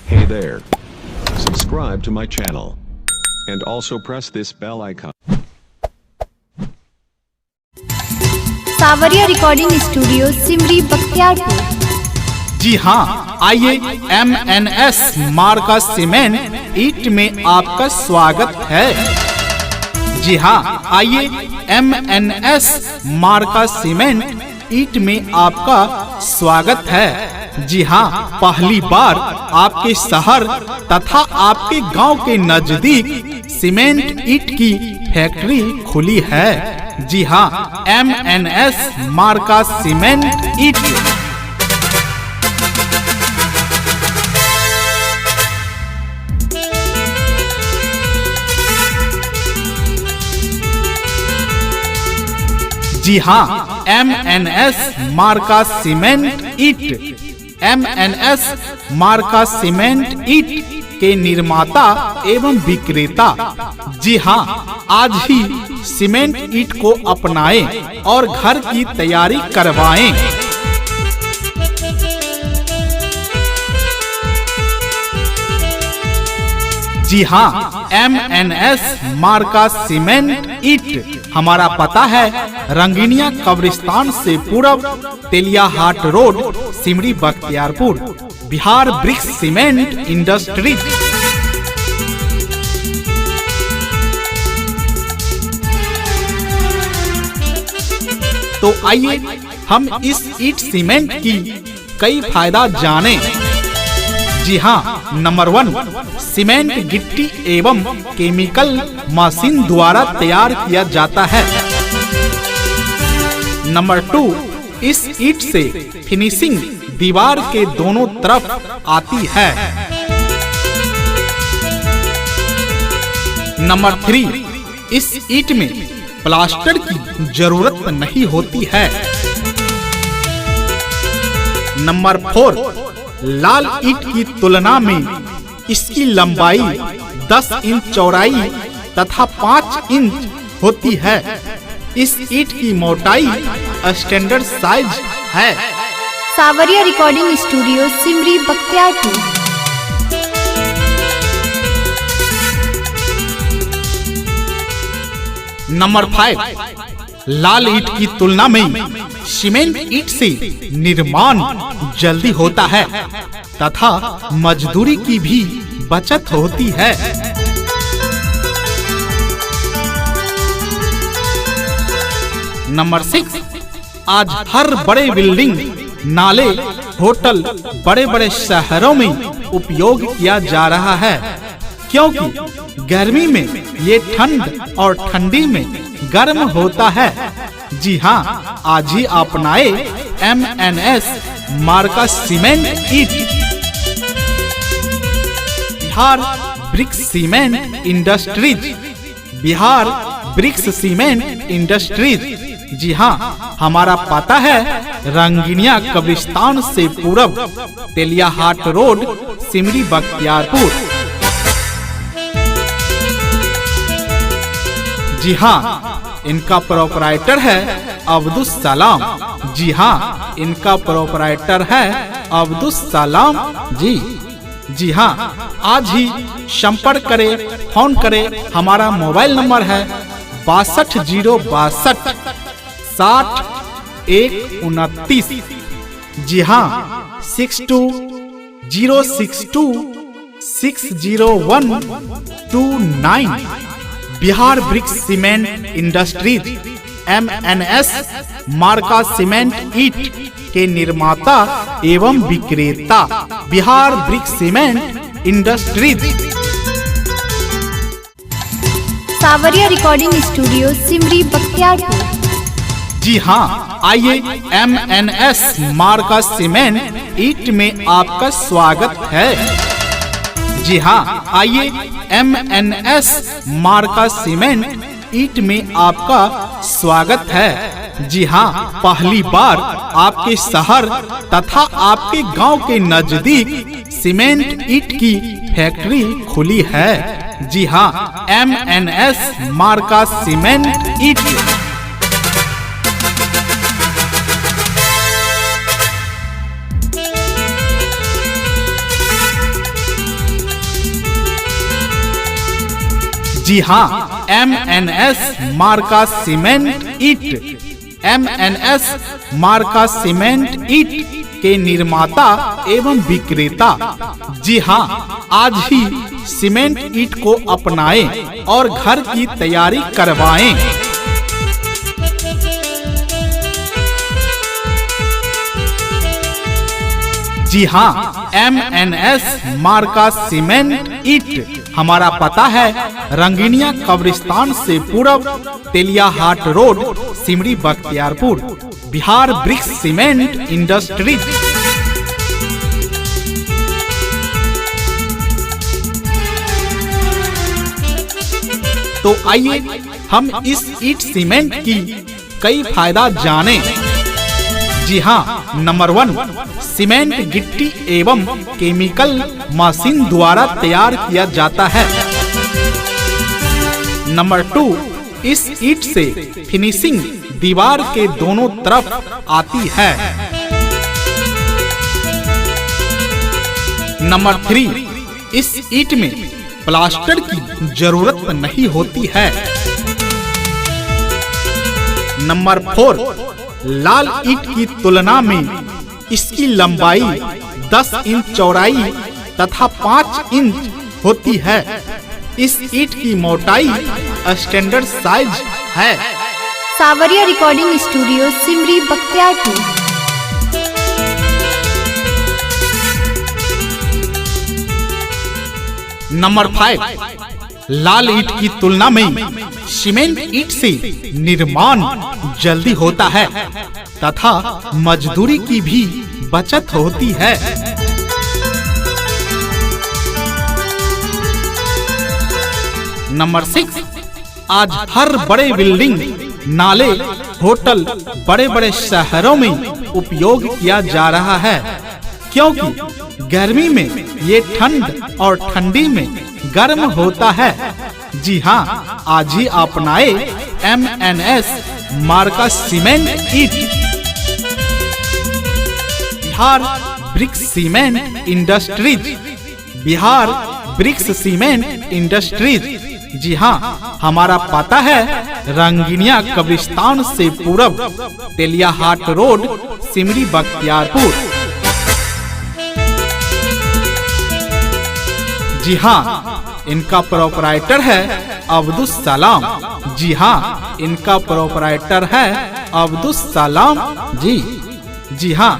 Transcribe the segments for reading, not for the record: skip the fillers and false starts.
Hey there. Subscribe to my channel. And also press this bell icon. सावरिया Recording Studio Simri Bakhtiyarpur. जी हाँ, आइए MNS मार्का सीमेंट ईट में आपका स्वागत है। जी हाँ, आइए MNS मार्का सीमेंट ईट में आपका स्वागत है। जी हाँ, पहली बार आपके शहर तथा आपके गांव के नजदीक सीमेंट ईट की फैक्ट्री खुली है। जी हाँ, MNS मार्का सीमेंट ईट। जी हाँ, MNS मार्का सीमेंट ईट। MNS मार्का सीमेंट ईट के निर्माता एवं विक्रेता। जी हाँ, आज ही सीमेंट ईट को अपनाएं और घर की तैयारी करवाएं। जी हाँ, MNS मार्का सीमेंट ईट। हमारा पता है रंगीनिया कब्रिस्तान से पूरब, Telia Haat road, Simri Bakhtiyarpur, Bihar Bricks Cement Industries. तो आइए हम इस ईट सीमेंट की कई फायदा जानें। जी हाँ, नंबर 1, सीमेंट गिट्टी एवं केमिकल मशीन द्वारा तैयार किया जाता है। नंबर 2, इस ईट से फिनिशिंग दीवार के दोनों तरफ आती है। नंबर 3, इस ईट में प्लास्टर की जरूरत नहीं होती है। नंबर 4, लाल ईट की तुलना में इसकी लंबाई 10 इंच चौड़ाई तथा 5 इंच होती है। इस ईट की मोटाई स्टैंडर्ड साइज है। सावरिया Recording Studio Simri Bakhtiyarpur. Number 5, लाल ईट की तुलना में सीमेंट ईट से निर्माण जल्दी होता है तथा मजदूरी की भी बचत होती है। नंबर 6, आज हर बड़े बिल्डिंग, नाले, होटल, बड़े बड़े शहरों में उपयोग किया जा रहा है, क्योंकि गर्मी में ये ठंड और ठंडी में गर्म होता है। जी हाँ, आज ही अपनाए MNS मार्का सीमेंट ईट। Bihar Bricks Cement Industries, Bihar Bricks Cement Industries. जी हाँ, हमारा पता है रंगीनिया कब्रिस्तान से पूरब, तेलिया हाट रोड, सिमरी बख्तियारपुर। जी हाँ, इनका प्रोपराइटर है अब्दुल सलाम। जी हाँ, इनका प्रोपराइटर है अब्दुल सलाम जी। जी हाँ, आज ही संपर्क करें, फोन करें। हमारा मोबाइल नंबर है 62 60 129। जी हाँ, 62 601 29। Bihar Bricks Cement Industries MNS मार्का सीमेंट ईट के निर्माता एवं विक्रेता, Bihar Bricks Cement Industries. Sawariya Recording Studio Simri Bakhtiyarpur. जी हाँ, आइए MNS मार्का सीमेंट ईट में आपका स्वागत है। जी हाँ, आइए MNS मार्का सीमेंट ईट में आपका स्वागत है। जी हाँ, पहली बार आपके शहर तथा आपके गांव के नजदीक सीमेंट ईट की फैक्ट्री खुली है। जी हाँ, MNS मार्का सीमेंट ईट। जी हाँ, MNS मार्का सीमेंट ईट, MNS मार्का सीमेंट ईट के निर्माता एवं विक्रेता। जी हाँ, आज ही सीमेंट ईट को अपनाएं और घर की तैयारी करवाएं। जी हाँ, MNS मार्का सीमेंट ईट। हमारा पता है रंगीनिया कब्रिस्तान से पूरब, Teliahat road, Simri Bakhtiyarpur, Bihar Bricks Cement Industries. तो आइए हम इस ईट सीमेंट की कई फायदा जानें। जी हाँ, नंबर 1, सीमेंट गिट्टी एवं केमिकल मशीन द्वारा तैयार किया जाता है। नंबर 2, इस ईट से फिनिशिंग दीवार के दोनों तरफ आती है। नंबर 3, इस ईट में प्लास्टर की जरूरत नहीं होती है। नंबर 4, लाल ईट की तुलना में इसकी लंबाई 10 इंच चौड़ाई तथा 5 इंच होती है। इस ईट की मोटाई स्टैंडर्ड साइज है। सावरिया Recording Studio, Simri Bakhtiyarpur. Number 5, लाल ईट की तुलना में सीमेंट ईट से निर्माण जल्दी होता है तथा मजदूरी की भी बचत होती है। नंबर 6, आज हर बड़े बिल्डिंग, नाले, होटल, बड़े बड़े शहरों में उपयोग किया जा रहा है, क्योंकि गर्मी में ये ठंड और ठंडी में गर्म होता है। जी हाँ, आज ही अपनाए MNS मार्का सीमेंट ईट। Bihar Bricks Cement Industries, Bihar Bricks Cement Industries. जी हाँ, हमारा पता है रंगीनिया कब्रिस्तान से पूरब, तेलियाहाट रोड, सिमरी बख्तियारपुर। जी हाँ, इनका प्रोपराइटर है अब्दुल सलाम। जी हाँ, इनका प्रोपराइटर है अब्दुल सलाम जी। जी हाँ,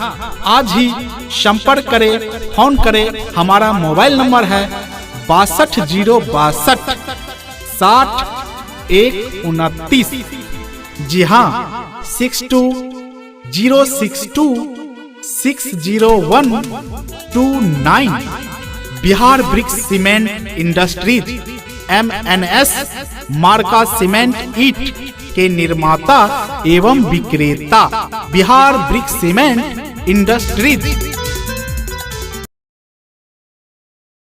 आज ही संपर्क करें, फोन करें। हमारा मोबाइल नंबर है 62 60 129। जी हाँ, 62 601 29। Bihar Bricks Cement Industries, MNS मार्का सीमेंट ईट के निर्माता एवं विक्रेता, बिहार ब्रिक्स सीमेंट इंडस्ट्रीज।